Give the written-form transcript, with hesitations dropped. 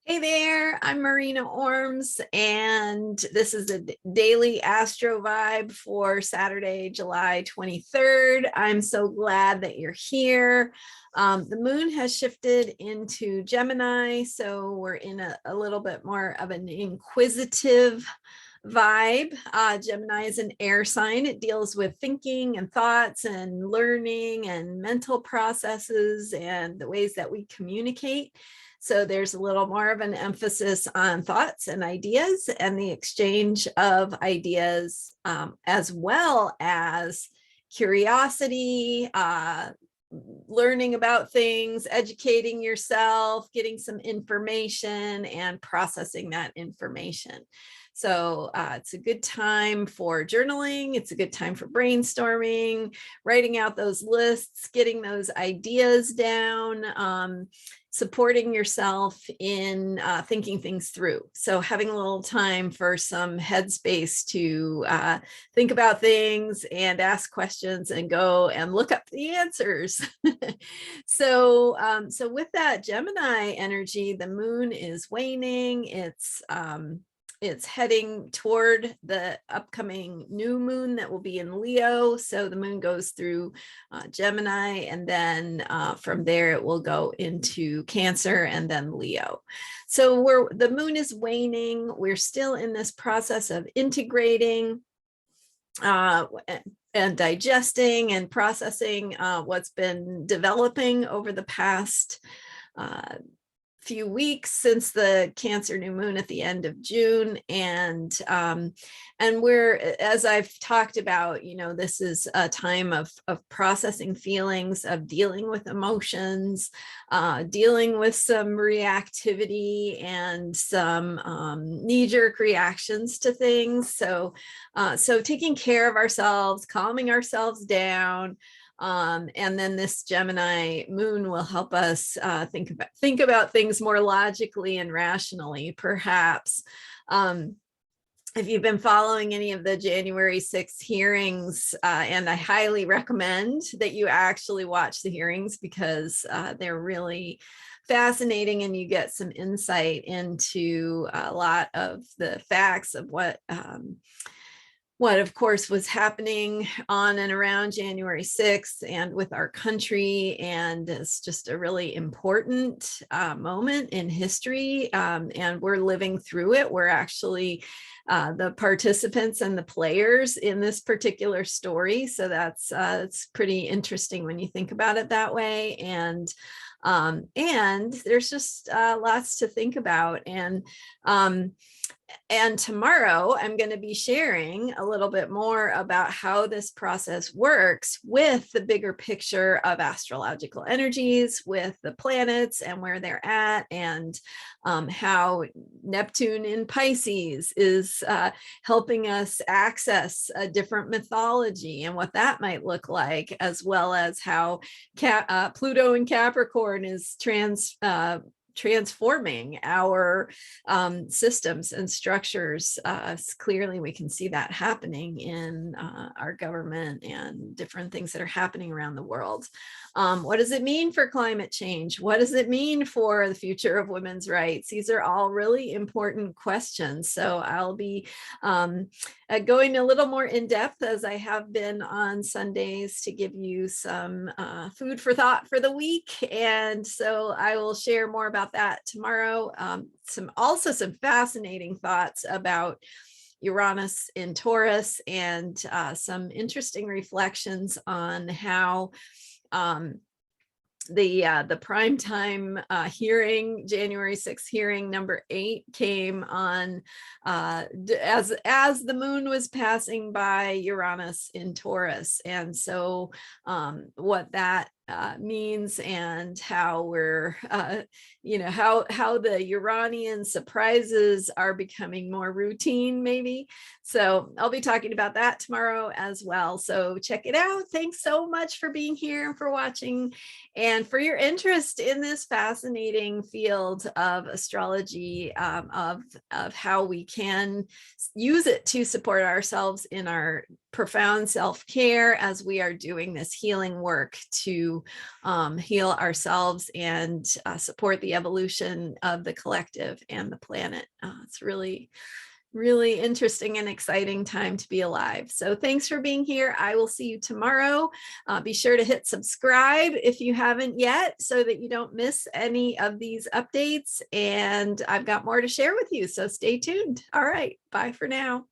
Hey there, I'm Marina Ormes, and this is a daily Astro vibe for Saturday, July 23rd. I'm so glad that you're here. The moon has shifted into Gemini, so we're in a little bit more of an inquisitive vibe. Gemini is an air sign. It deals with thinking and thoughts and learning and mental processes and the ways that we communicate. So there's a little more of an emphasis on thoughts and ideas and the exchange of ideas, as well as curiosity, learning about things, educating yourself, getting some information, and processing that information. So it's a good time for journaling. It's a good time for brainstorming, writing out those lists, getting those ideas down, supporting yourself in thinking things through. So having a little time for some headspace to think about things and ask questions and go and look up the answers. So with that Gemini energy, the moon is waning. It's heading toward the upcoming new moon that will be in Leo. So the moon goes through Gemini, and then from there it will go into Cancer and then Leo. So the moon is waning. We're still in this process of integrating and digesting and processing what's been developing over the past few weeks since the Cancer new moon at the end of June. And we're, as I've talked about, this is a time of processing feelings, of dealing with emotions, dealing with some reactivity and some knee-jerk reactions to things. So taking care of ourselves, calming ourselves down. And then this Gemini moon will help us think about things more logically and rationally, perhaps. If you've been following any of the January 6th hearings, and I highly recommend that you actually watch the hearings because they're really fascinating and you get some insight into a lot of the facts of what of course was happening on and around January 6th and with our country. And it's just a really important moment in history, and we're living through it. We're actually the participants and the players in this particular story. So that's it's pretty interesting when you think about it that way. And there's just lots to think about. And tomorrow I'm going to be sharing a little bit more about how this process works with the bigger picture of astrological energies, with the planets and where they're at, and how Neptune in Pisces is helping us access a different mythology and what that might look like, as well as how Pluto in Capricorn is transforming our systems and structures. Clearly, we can see that happening in our government and different things that are happening around the world. What does it mean for climate change? What does it mean for the future of women's rights? These are all really important questions. So I'll be going a little more in depth, as I have been on Sundays, to give you some food for thought for the week. And so I will share more about that tomorrow. Some fascinating thoughts about Uranus in Taurus, and some interesting reflections on how the primetime hearing, January 6th hearing number 8, came on as the moon was passing by Uranus in Taurus. And so what that means, and how we're how the Uranian surprises are becoming more routine, maybe. So I'll be talking about that tomorrow as well. So check it out. Thanks so much for being here and for watching, and for your interest in this fascinating field of astrology, of how we can use it to support ourselves in our profound self-care as we are doing this healing work to to heal ourselves and support the evolution of the collective and the planet. It's really interesting and exciting time to be alive. So thanks for being here. I will see you tomorrow. Be sure to hit subscribe if you haven't yet so that you don't miss any of these updates. And I've got more to share with you. So stay tuned. All right. Bye for now.